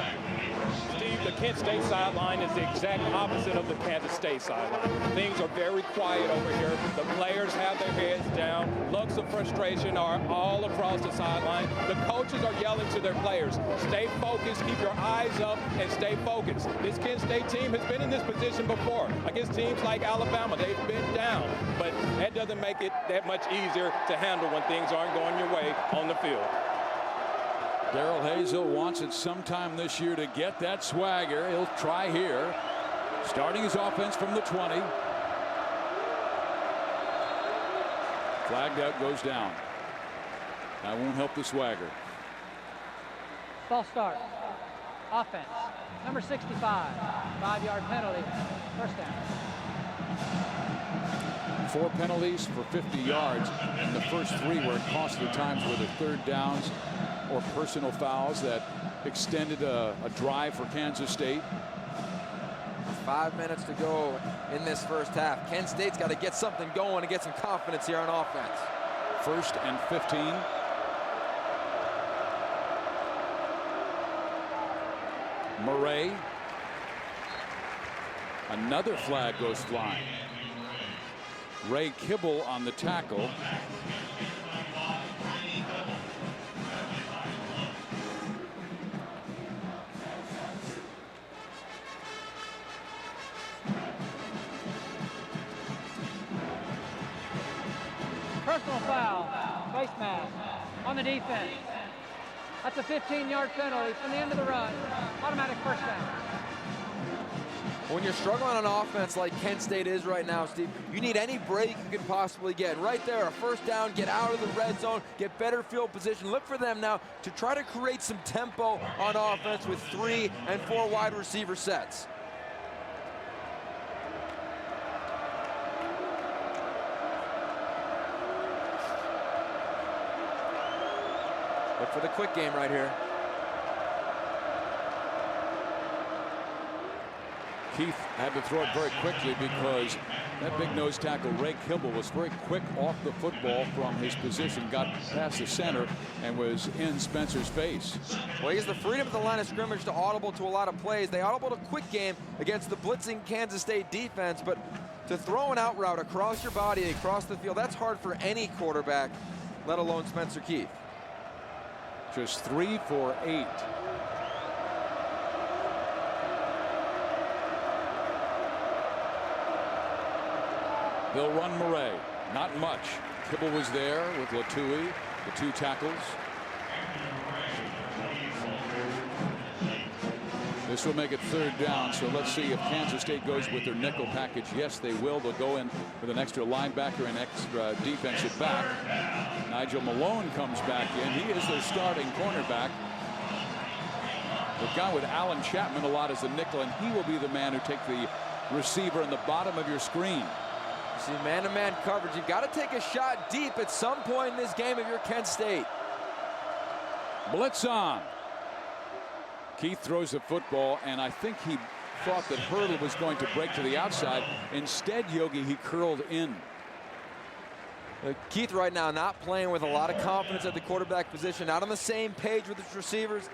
Steve, the Kent State sideline is the exact opposite of the Kansas State sideline. Things are very quiet over here. The players have their heads down. Looks of frustration are all across the sideline. The coaches are yelling to their players, stay focused, keep your eyes up, and stay focused. This Kent State team has been in this position before against teams like Alabama. They've been down, but that doesn't make it that much easier to handle when things aren't going your way on the field. Darrell Hazel wants it sometime this year to get that swagger. He'll try here. Starting his offense from the 20. Flagged out, goes down. That won't help the swagger. False start. Offense. Number 65. 5-yard penalty. First down. 4 penalties for 50 yards, and the first 3 were costly times where the third downs or personal fouls that extended a drive for Kansas State. 5 minutes to go in this first half. Kent State's got to get something going and get some confidence here on offense. 1st and 15. Murray. Another flag goes flying. Ray Kibble on the tackle. Personal foul. Face mask on the defense. That's a 15-yard penalty from the end of the run. Automatic first down. When you're struggling on offense like Kent State is right now, Steve, you need any break you can possibly get. Right there, a first down, get out of the red zone, get better field position. Look for them now to try to create some tempo on offense with 3 and 4 wide receiver sets. Look for the quick game right here. Keith had to throw it very quickly because that big nose tackle, Ray Kibble, was very quick off the football from his position, got past the center, and was in Spencer's face. Well, he has the freedom at the line of scrimmage to audible to a lot of plays. They audibled a quick game against the blitzing Kansas State defense, but to throw an out route across your body, across the field, that's hard for any quarterback, let alone Spencer Keith. Just 3 for 8. They'll run Murray. Not much. Kibble was there with Latui, the 2 tackles. This will make it 3rd down, so let's see if Kansas State goes with their nickel package. Yes, they will. They'll go in with an extra linebacker and extra defensive back. Nigel Malone comes back in. He is their starting cornerback. They've gone with Alan Chapman a lot as the nickel, and he will be the man who takes the receiver in the bottom of your screen. See, man-to-man coverage. You've got to take a shot deep at some point in this game if you're Kent State. Blitz on. Keith throws the football, and I think he thought that Hurdle was going to break to the outside. Instead, Yogi, he curled in. Keith right now not playing with a lot of confidence at the quarterback position, not on the same page with his receivers.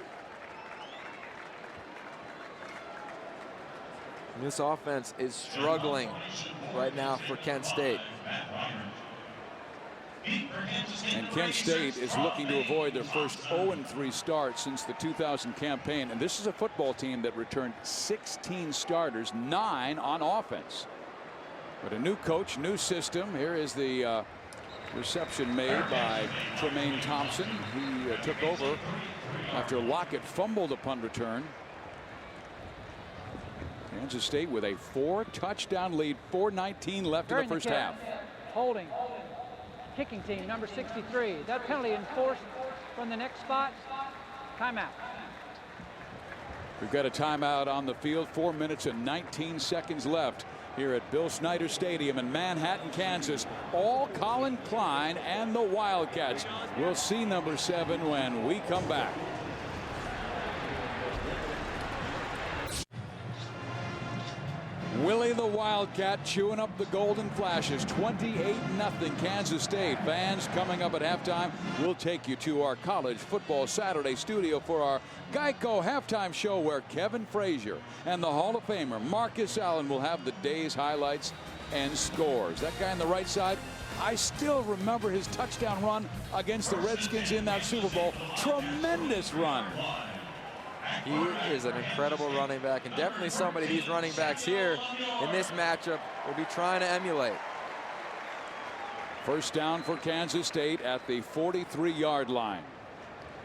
This offense is struggling right now for Kent State. And Kent State is looking to avoid their first 0-3 start since the 2000 campaign. And this is a football team that returned 16 starters, 9 on offense. But a new coach, new system. Here is the reception made by Tremaine Thompson. He took over after Lockett fumbled upon return. Kansas State with a 4-touchdown lead, 4:19 left in the first half. Holding. Kicking team, number 63. That penalty enforced from the next spot. Timeout. We've got a timeout on the field. 4 minutes and 19 seconds left here at Bill Snyder Stadium in Manhattan, Kansas. All Colin Klein and the Wildcats. We'll see number 7 when we come back. Willie the Wildcat chewing up the Golden Flashes. 28-0 Kansas State. Fans, coming up at halftime, we'll take you to our College Football Saturday studio for our Geico halftime show, where Kevin Frazier and the Hall of Famer Marcus Allen will have the day's highlights and scores. That guy on the right side, I still remember his touchdown run against the Redskins in that Super Bowl. Tremendous run. He is an incredible running back, and definitely somebody these running backs here in this matchup will be trying to emulate. First down for Kansas State at the 43-yard line.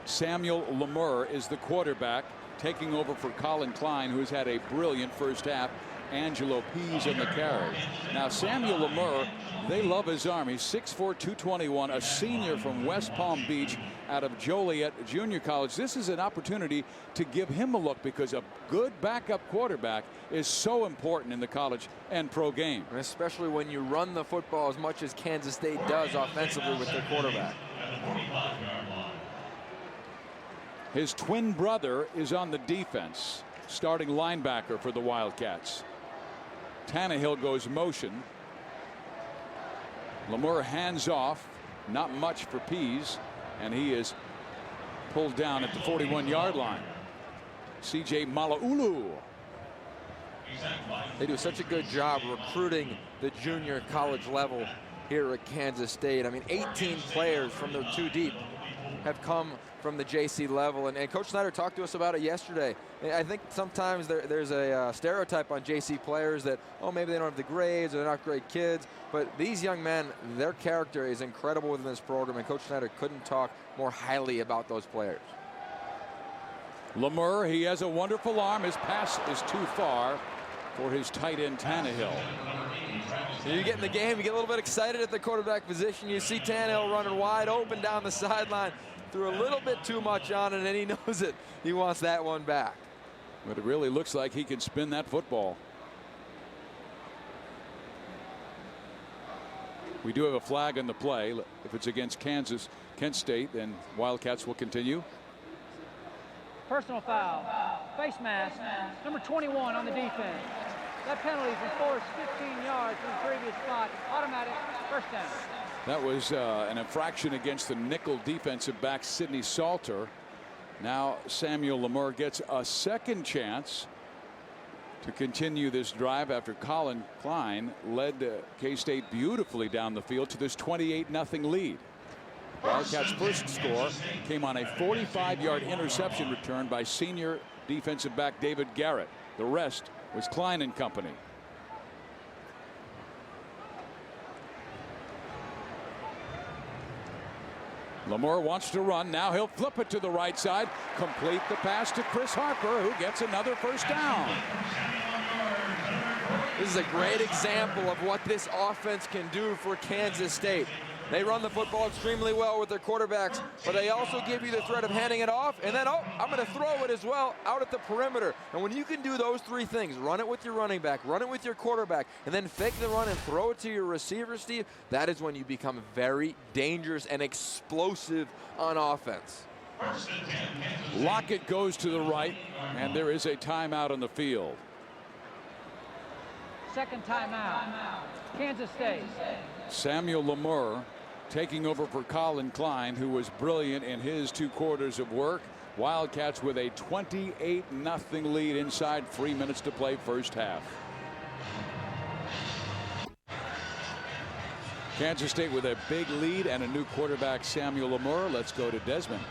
Samuel Lemur is the quarterback, taking over for Colin Klein, who's had a brilliant first half Angelo Pease on the carry. Now Samuel Lemur, they love his arm. He's 6'4", 221, a senior from West Palm Beach out of Joliet Junior College. This is an opportunity to give him a look, because a good backup quarterback is so important in the college and pro game. And especially when you run the football as much as Kansas State does offensively with their quarterback. His twin brother is on the defense, starting linebacker for the Wildcats. Tannehill goes motion. Lemur hands off, not much for Pease, and he is pulled down at the 41-yard line. C.J. Malaulu. They do such a good job recruiting the junior college level here at Kansas State. I mean, 18 players from the two deep have come from the JC level, and Coach Snyder talked to us about it yesterday. I think sometimes there's a stereotype on JC players that, oh, maybe they don't have the grades or they're not great kids, but these young men, their character is incredible within this program, and Coach Snyder couldn't talk more highly about those players. Lemur, he has a wonderful arm. His pass is too far for his tight end Tannehill. You get in the game, you get a little bit excited at the quarterback position. You see Tannehill running wide open down the sideline. Threw a little bit too much on it, and he knows it. He wants that one back. But it really looks like he can spin that football. We do have a flag on the play. If it's against Kent State, then Wildcats will continue. Personal foul. Face mask. Number 21 on the defense. That penalty is enforced 15 yards from the previous spot. Automatic first down. That was an infraction against the nickel defensive back Sidney Salter. Now Samuel Lemur gets a second chance to continue this drive after Colin Klein led K-State beautifully down the field to this 28-0 lead. Wildcats' first score came on a 45-yard interception return by senior defensive back David Garrett. The rest was Klein and company. Lemur wants to run. Now he'll flip it to the right side. Complete the pass to Chris Harper, who gets another first down. This is a great example of what this offense can do for Kansas State. They run the football extremely well with their quarterbacks, but they also give you the threat of handing it off, and then, oh, I'm going to throw it as well out at the perimeter. And when you can do those three things, run it with your running back, run it with your quarterback, and then fake the run and throw it to your receiver, Steve, that is when you become very dangerous and explosive on offense. Lockett goes to the right, and there is a timeout on the field. Second timeout. Kansas State. Samuel Lemur taking over for Colin Klein, who was brilliant in his 2 quarters of work. Wildcats with a 28-0 lead inside 3 minutes to play first half. Kansas State with a big lead and a new quarterback, Samuel Lemur. Let's go to Desmond.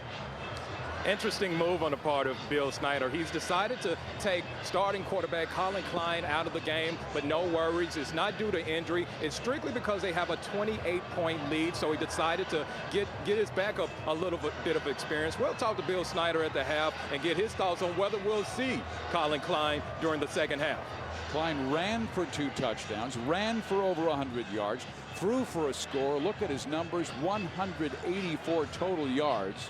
Interesting move on the part of Bill Snyder. He's decided to take starting quarterback Colin Klein out of the game, but no worries. It's not due to injury. It's strictly because they have a 28-point lead, so he decided to get his backup a little bit of experience. We'll talk to Bill Snyder at the half and get his thoughts on whether we'll see Colin Klein during the second half. Klein ran for 2 touchdowns, ran for over 100 yards, threw for a score. Look at his numbers, 184 total yards.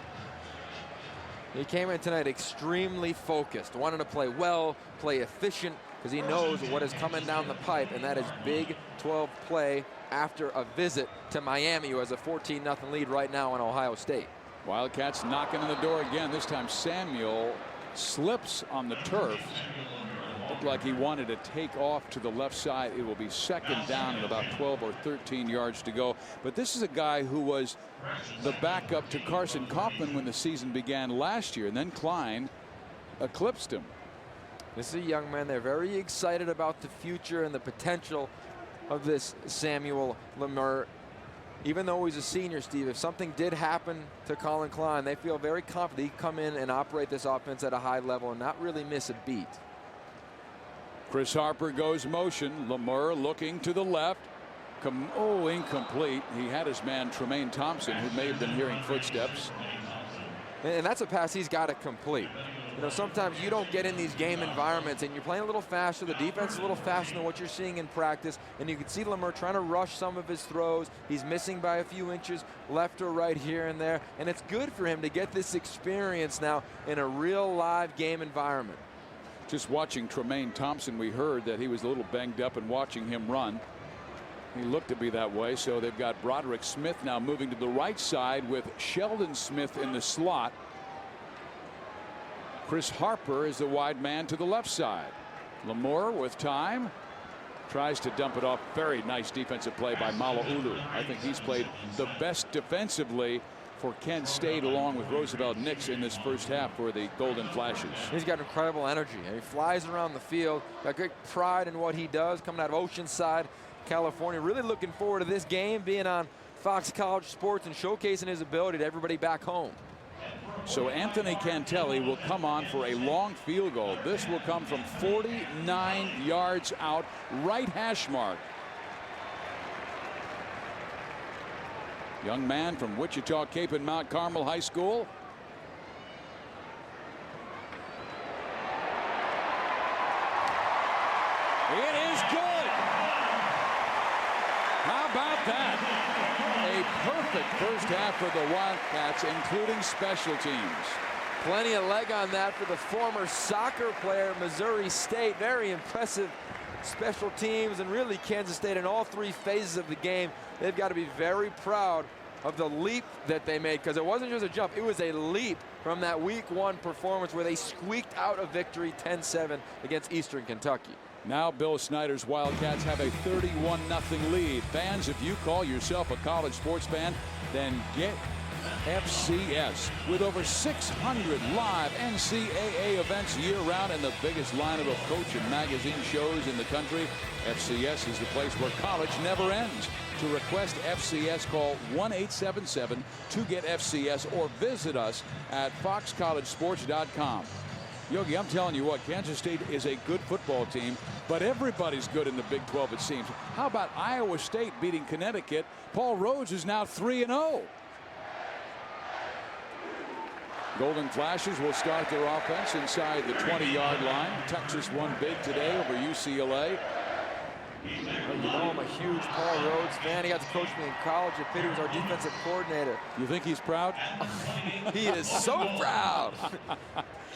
He came in tonight extremely focused, wanted to play well, play efficient, because he knows what is coming down the pipe, and that is Big 12 play after a visit to Miami, who has a 14-0 lead right now on Ohio State. Wildcats knocking on the door again. This time Samuel slips on the turf. Looked like he wanted to take off to the left side. It will be second down and about 12 or 13 yards to go. But this is a guy who was the backup to Carson Kaufman when the season began last year, and then Klein eclipsed him. This is a young man. They're very excited about the future and the potential of this Samuel Lemur. Even though he's a senior, Steve, if something did happen to Colin Klein, they feel very confident he can come in and operate this offense at a high level and not really miss a beat. Chris Harper goes motion. Lemur looking to the left. Oh, incomplete. He had his man Tremaine Thompson, who may have been hearing footsteps. And that's a pass he's got to complete. You know, sometimes you don't get in these game environments and you're playing a little faster. The defense is a little faster than what you're seeing in practice. And you can see Lamar trying to rush some of his throws. He's missing by a few inches left or right here and there. And it's good for him to get this experience now in a real live game environment. Just watching Tremaine Thompson, we heard that he was a little banged up, and watching him run, he looked to be that way. So they've got Broderick Smith now moving to the right side with Sheldon Smith in the slot. Chris Harper is the wide man to the left side. Lamore with time tries to dump it off. Very nice defensive play by Mala'ulu. I think he's played the best defensively for Kent State, along with Roosevelt Nix, in this first half for the Golden Flashes. He's got incredible energy. He flies around the field, got great pride in what he does, coming out of Oceanside, California. Really looking forward to this game, being on Fox College Sports and showcasing his ability to everybody back home. So Anthony Cantelli will come on for a long field goal. This will come from 49 yards out, right hash mark. Young man from Wichita Cape and Mount Carmel High School. It is good. How about that? A perfect first half for the Wildcats, including special teams. Plenty of leg on that for the former soccer player, Missouri State. Very impressive special teams, and really Kansas State in all three phases of the game. They've got to be very proud of the leap that they made, because it wasn't just a jump, it was a leap from that week 1 performance where they squeaked out a victory 10-7 against Eastern Kentucky. Now Bill Snyder's Wildcats have a 31-0 lead. Fans, if you call yourself a college sports fan, then get FCS. With over 600 live NCAA events year-round and the biggest lineup of coach and magazine shows in the country, FCS is the place where college never ends. To request FCS, call 1-877-2-GET-FCS or visit us at foxcollegesports.com. Yogi, I'm telling you what, Kansas State is a good football team, but everybody's good in the Big 12, it seems. How about Iowa State beating Connecticut? Paul Rhodes is now 3-0. Golden Flashes will start their offense inside the 20-yard line. Texas won big today over UCLA. Well, you know I'm a huge Paul Rhodes fan. He got to coach me in college. At Pitt, he was our defensive coordinator. You think he's proud? He is so proud.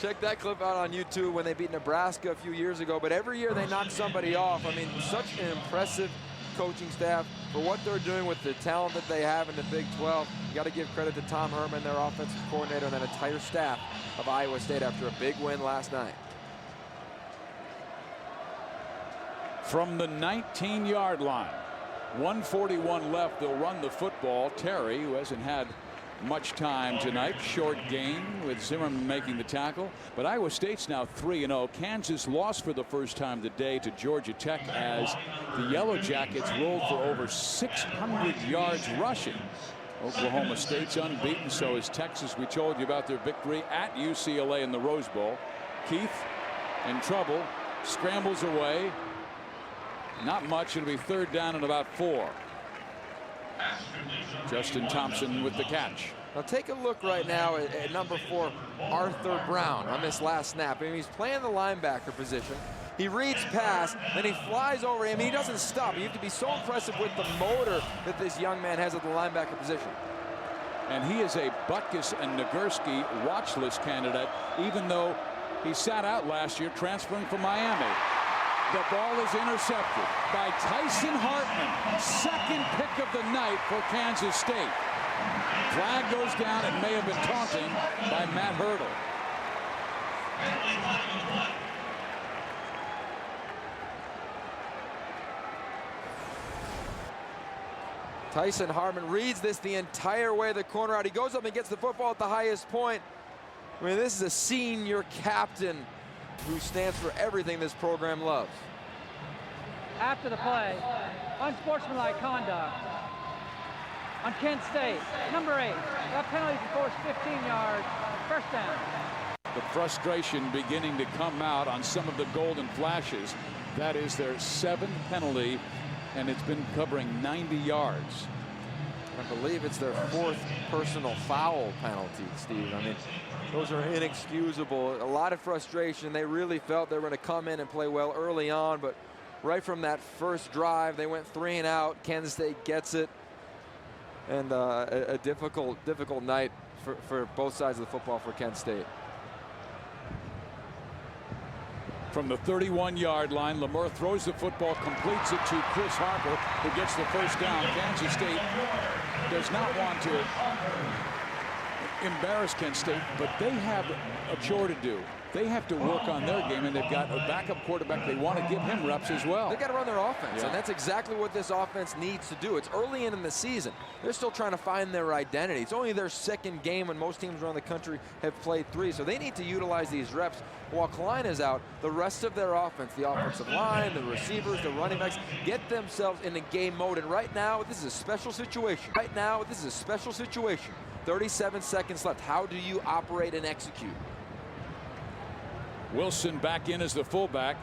Check that clip out on YouTube when they beat Nebraska a few years ago. But every year they knock somebody off. I mean, such an impressive coaching staff for what they're doing with the talent that they have in the Big 12. You got to give credit to Tom Herman, their offensive coordinator, and that entire staff of Iowa State after a big win last night. From the 19-yard line, 1:41 left, they'll run the football. Terry, who hasn't had much time tonight, short gain with Zimmerman making the tackle. But Iowa State's now 3-0. Kansas lost for the first time today to Georgia Tech as the Yellow Jackets rolled for over 600 yards rushing. Oklahoma State's unbeaten, so is Texas. We told you about their victory at UCLA in the Rose Bowl. Keith in trouble, scrambles away. Not much. It'll be third down and about 4. Justin Thompson with the catch. Now take a look right now at number 4, Arthur Brown, on this last snap. I mean, he's playing the linebacker position. He reads pass, then he flies over him. He doesn't stop. You have to be so impressive with the motor that this young man has at the linebacker position. And he is a Butkus and Nagurski watch list candidate, even though he sat out last year transferring from Miami. The ball is intercepted by Tyson Hartman. Second pick of the night for Kansas State. Flag goes down. It may have been taunting by Matt Hurdle. Tyson Hartman reads this the entire way the corner out. He goes up and gets the football at the highest point. I mean, this is a senior captain who stands for everything this program loves. After the play, unsportsmanlike conduct on Kent State, number 8. That penalty to force 15 yards, first down. The frustration beginning to come out on some of the Golden Flashes. That is their 7th penalty, and it's been covering 90 yards. I believe it's their 4th personal foul penalty, Steve. I mean, those are inexcusable. A lot of frustration. They really felt they were going to come in and play well early on, but right from that first drive, they went 3 and out. Kansas State gets it. And a difficult night for both sides of the football for Kent State. From the 31-yard line, Lemur throws the football, completes it to Chris Harper, who gets the first down. Kansas State does not want to embarrass Kent State, but they have a chore to do. They have to work on their game, and they've got a backup quarterback. They want to give him reps as well. They've got to run their offense, Yeah. and that's exactly what this offense needs to do. It's early in the season. They're still trying to find their identity. It's only their 2nd game when most teams around the country have played 3, so they need to utilize these reps. While Klein is out, the rest of their offense, the offensive line, the receivers, the running backs, get themselves in a game mode, and right now, this is a special situation. 37 seconds left. How do you operate and execute? Wilson back in as the fullback.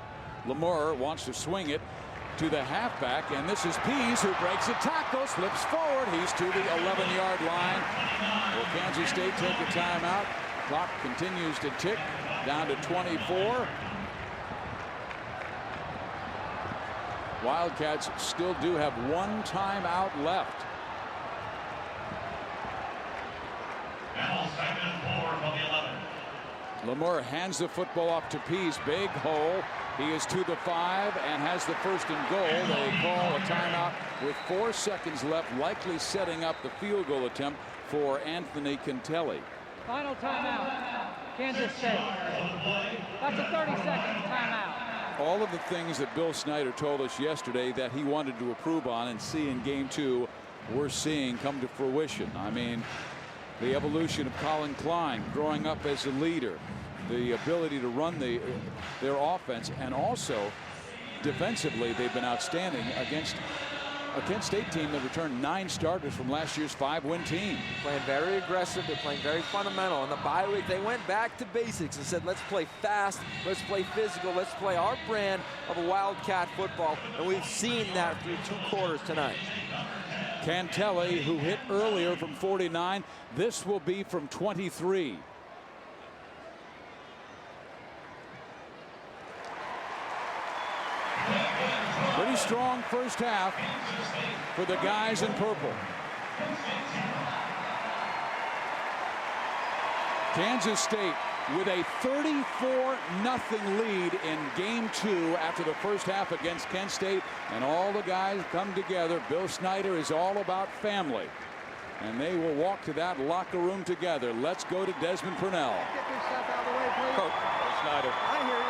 Lemur wants to swing it to the halfback, and this is Pease, who breaks a tackle, slips forward. He's to the 11-yard line. Will Kansas State take a timeout? Clock continues to tick down to 24. Wildcats still do have 1 timeout left. Now 2nd and 4 from the 11. Lemur hands the football off to Pease. Big hole. He is to the 5 and has the 1st and goal. They call a timeout with 4 seconds left, likely setting up the field goal attempt for Anthony Cantelli. Final timeout, Kansas State. That's a 30-second timeout. All of the things that Bill Snyder told us yesterday that he wanted to improve on and see in game 2, we're seeing come to fruition. I mean, the evolution of Colin Klein growing up as a leader, the ability to run their offense, and also defensively they've been outstanding against a Kent State team that returned 9 starters from last year's 5-win team. Playing very aggressive, they're playing very fundamental. On the bye week, they went back to basics and said, let's play fast, let's play physical, let's play our brand of a Wildcat football, and we've seen that through 2 quarters tonight. Cantelli, who hit earlier from 49, this will be from 23. Pretty strong first half for the guys in purple. Kansas State with a 34-0 lead in game 2 after the first half against Kent State, and all the guys come together. Bill Snyder is all about family, and they will walk to that locker room together. Let's go to Desmond Purnell. Get yourself out of the way, please. Coach Snyder, I hear you.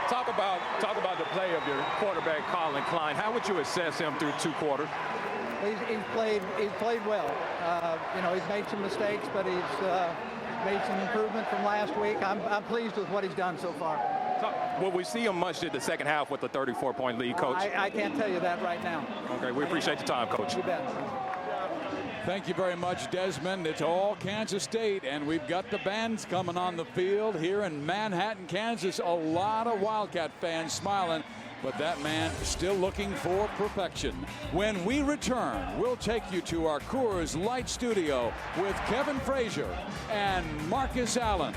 talk about the play of your quarterback, Colin Klein. How would you assess him through 2 quarters? He's played well. You know, he's made some mistakes, but he's made some improvement from last week. I'm pleased with what he's done so far. Will we see him much in the second half with the 34-point lead, Coach? I can't tell you that right now. Okay, we appreciate the time, Coach. You bet. Thank you very much, Desmond. It's all Kansas State, and we've got the bands coming on the field here in Manhattan, Kansas. A lot of Wildcat fans smiling, but that man still looking for perfection. When we return, we'll take you to our Coors Light studio with Kevin Frazier and Marcus Allen.